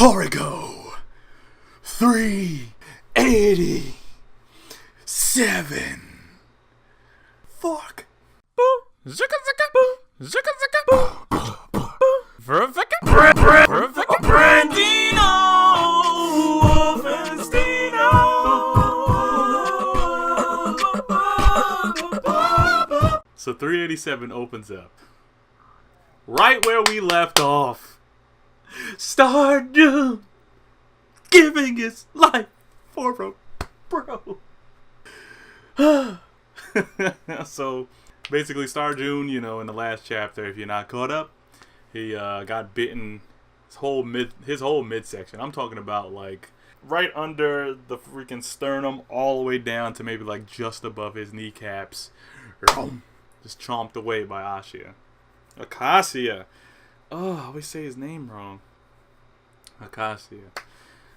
Toriko 387. Fuck. Zika zika zika zika Vervika Brandino. So 387 opens up right where we left off. Stardew giving his life for a bro. So basically, Stardew, you know, in the last chapter, if you're not caught up, he got bitten. His whole midsection. I'm talking about like right under the freaking sternum, all the way down to maybe like just above his kneecaps. Just chomped away by ACACIA. Oh, I always say his name wrong. ACACIA.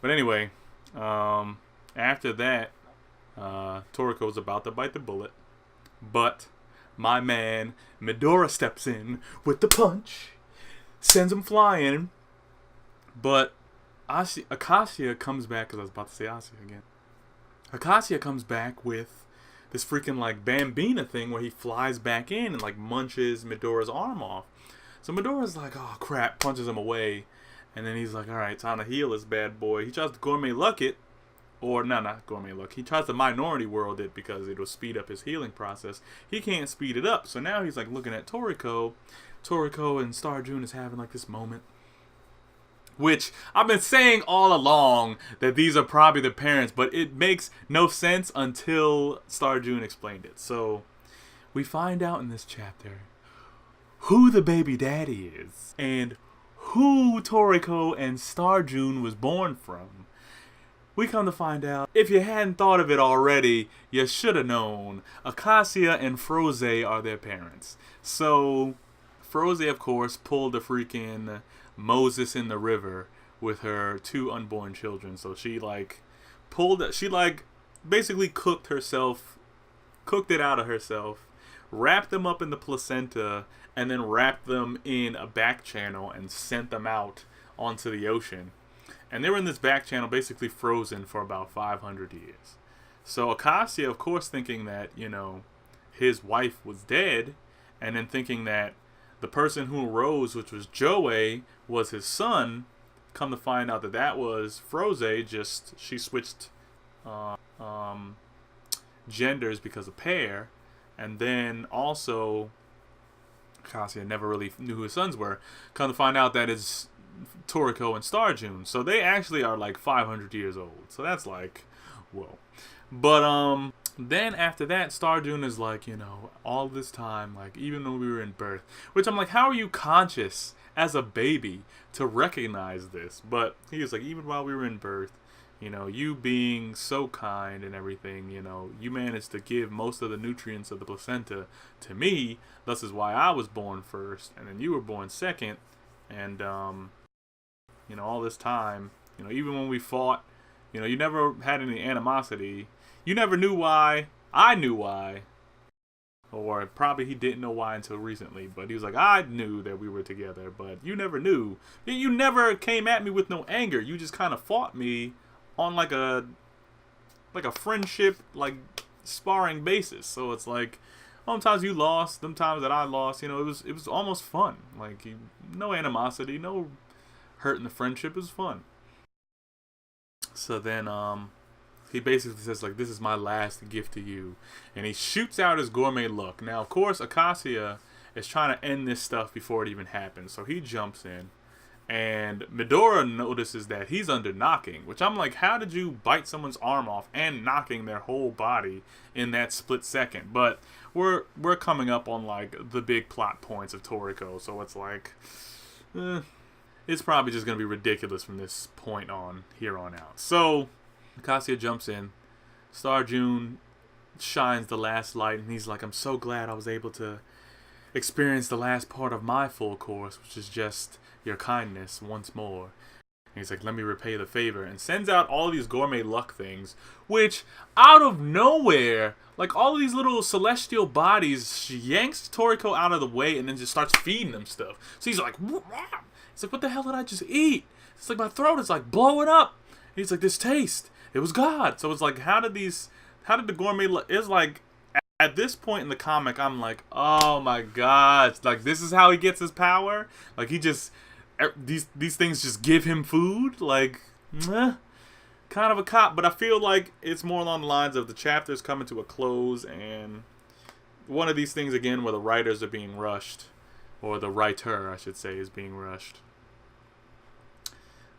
But anyway, after that, Toriko was about to bite the bullet, but my man Midora steps in with the punch, sends him flying. But ACACIA comes back, because I was about to say ACIA again. ACACIA comes back with this freaking like Bambina thing where he flies back in and like munches Midora's arm off. So Midora's like, oh crap, punches him away. And then he's like, alright, time to heal this bad boy. He tries to gourmet luck it. Or, no, not gourmet luck. He tries to minority world it because it will speed up his healing process. He can't speed it up. So now he's like looking at Toriko. Toriko and Stardew is having like this moment. Which, I've been saying all along that these are probably the parents. But it makes no sense until Stardew explained it. So, we find out in this chapter who the baby daddy is. And who Toriko and Stardew was born from. We come to find out, if you hadn't thought of it already, you should have known. ACACIA and Froze are their parents. So, Froze, of course, pulled the freaking Moses in the river with her 2 unborn children. So she basically cooked it out of herself, wrapped them up in the placenta, and then wrapped them in a back channel and sent them out onto the ocean. And they were in this back channel basically frozen for about 500 years. So ACACIA, of course, thinking that, you know, his wife was dead, and then thinking that the person who arose, which was Joey, was his son. Come to find out that that was Froze, just she switched genders because of pair. And then also ACACIA never really knew who his sons were. Come to find out that it's Toriko and Stardew. So they actually are like 500 years old. So that's like, whoa. But then after that, Stardew is like, you know, all this time, like even when we were in birth, which I'm like, how are you conscious as a baby to recognize this? But he was like, even while we were in birth, you know, you being so kind and everything, you know, you managed to give most of the nutrients of the placenta to me. Thus is why I was born first, and then you were born second. And, you know, all this time, you know, even when we fought, you know, you never had any animosity. You never knew why. I knew why. Or probably he didn't know why until recently. But he was like, I knew that we were together, but you never knew. You never came at me with no anger. You just kind of fought me on like a friendship, like sparring basis. So it's like, sometimes you lost, them times that I lost, you know, it was almost fun. Like, no animosity, no hurting the friendship. It was fun. So then, he basically says, like, this is my last gift to you. And he shoots out his gourmet luck. Now, of course, ACACIA is trying to end this stuff before it even happens. So he jumps in. And Midora notices that he's under knocking. Which I'm like, how did you bite someone's arm off and knocking their whole body in that split second? But we're coming up on, like, the big plot points of Toriko. So it's like, it's probably just going to be ridiculous from this point on, here on out. So ACACIA jumps in. Stardew shines the last light, and he's like, I'm so glad I was able to experience the last part of my full course, which is just your kindness once more. And he's like, let me repay the favor. And sends out all these gourmet luck things, which out of nowhere, like all of these little celestial bodies, she yanks Toriko out of the way and then just starts feeding him stuff. So he's like, it's like, what the hell did I just eat? It's like my throat is like blowing up. And he's like, this taste, it was God. So it's like, how did the gourmet luck, it's like, at this point in the comic, I'm like, oh my god, like this is how he gets his power? Like he just, these things just give him food? Like, kind of a cop, but I feel like it's more along the lines of the chapter's coming to a close, and one of these things again where the writers are being rushed, or the writer, I should say, is being rushed.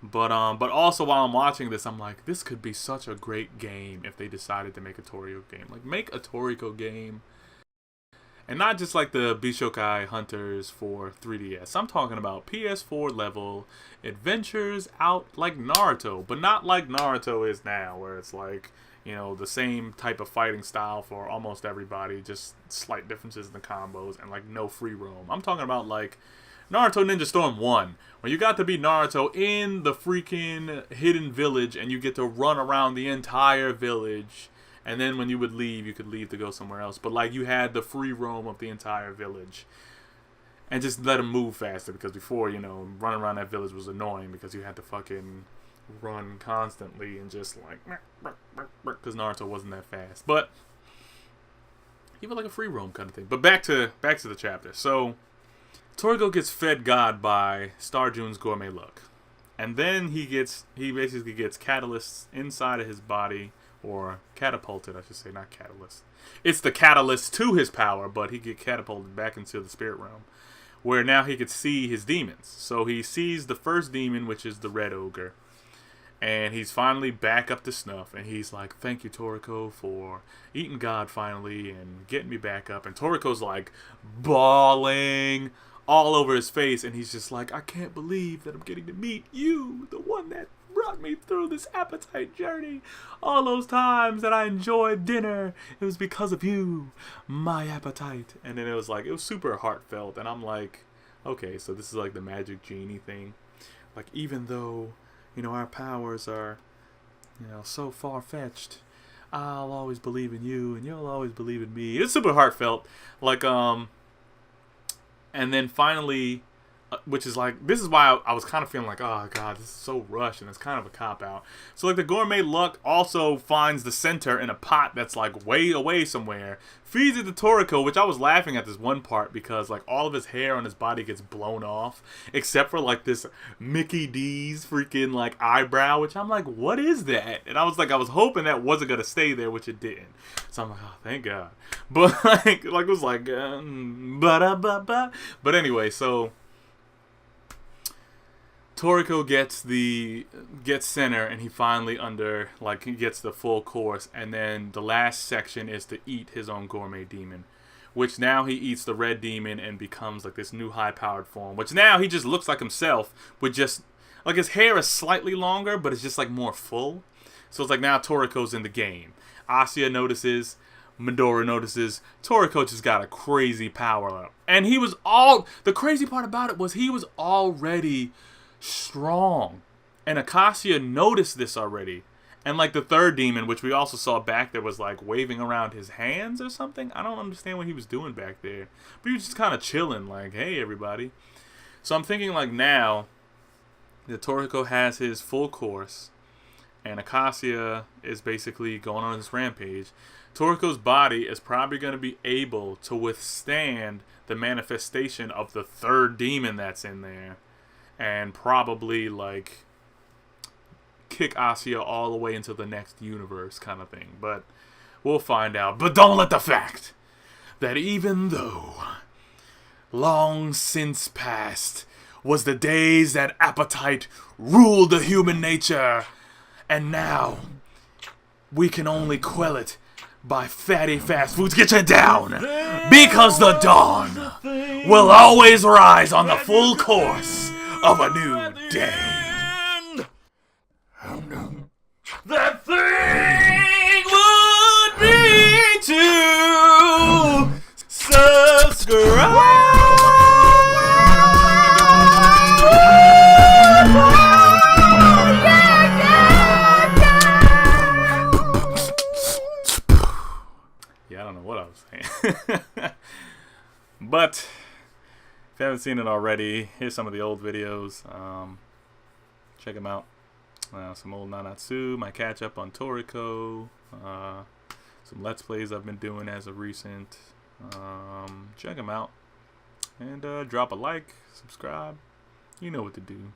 But also while I'm watching this, I'm like, this could be such a great game if they decided to make a Toriko game. Like, make a Toriko game. And not just like the Bishokai Hunters for 3DS. I'm talking about PS4 level adventures out like Naruto. But not like Naruto is now, where it's like, you know, the same type of fighting style for almost everybody. Just slight differences in the combos and like no free roam. I'm talking about like Naruto Ninja Storm 1, where you got to be Naruto in the freaking hidden village and you get to run around the entire village, and then when you would leave, you could leave to go somewhere else, but like you had the free roam of the entire village and just let him move faster, because before, you know, running around that village was annoying because you had to fucking run constantly and just like, because Naruto wasn't that fast. But even like a free roam kind of thing. But back to the chapter. So Toriko gets fed God by Star June's gourmet luck, and then he basically gets catalysts inside of his body, or catapulted, I should say, not catalyst. It's the catalyst to his power, but he get catapulted back into the spirit realm, where now he could see his demons. So he sees the first demon, which is the red ogre, and he's finally back up to snuff, and he's like, thank you, Toriko, for eating God finally and getting me back up. And Toriko's like bawling all over his face, and he's just like, I can't believe that I'm getting to meet you, the one that brought me through this appetite journey. All those times that I enjoyed dinner, it was because of you, my appetite. And then it was super heartfelt, and I'm like, okay, so this is like the magic genie thing. Like, even though, you know, our powers are, you know, so far-fetched, I'll always believe in you, and you'll always believe in me. It's super heartfelt. Like, and then finally, which is like, this is why I was kind of feeling like, oh god, this is so rushed, and it's kind of a cop-out. So like the gourmet luck also finds the center in a pot that's like way away somewhere, feeds it to Toriko, which I was laughing at this one part because like all of his hair on his body gets blown off, except for like this Mickey D's freaking like eyebrow, which I'm like, what is that? And I was hoping that wasn't gonna stay there, which it didn't. So I'm like, oh, thank God. But like it was like, but anyway, so Toriko gets center, and he finally he gets the full course, and then the last section is to eat his own gourmet demon, which now he eats the red demon and becomes like this new high-powered form, which now he just looks like himself, with just like his hair is slightly longer, but it's just like more full. So it's like now Toriko's in the game. ACACIA notices, Midori notices, Toriko just got a crazy power up, and the crazy part about it was he was already strong, and ACACIA noticed this already. And like the third demon, which we also saw back there, was like waving around his hands or something. I don't understand what he was doing back there, but he was just kind of chilling, like, hey everybody. So I'm thinking like now that Toriko has his full course and ACACIA is basically going on this rampage, Toriko's body is probably going to be able to withstand the manifestation of the third demon that's in there, and probably like kick ACACIA all the way into the next universe kind of thing. But we'll find out. But don't let the fact that even though long since past was the days that appetite ruled the human nature, and now we can only quell it by fatty fast foods. Get you down, because the dawn will always rise on the full course of a new day. That thing would be to subscribe. If you haven't seen it already, here's some of the old videos. Check them out. Some old Nanatsu, my catch up on Toriko, some Let's Plays I've been doing as of recent. Check them out. And drop a like, subscribe. You know what to do.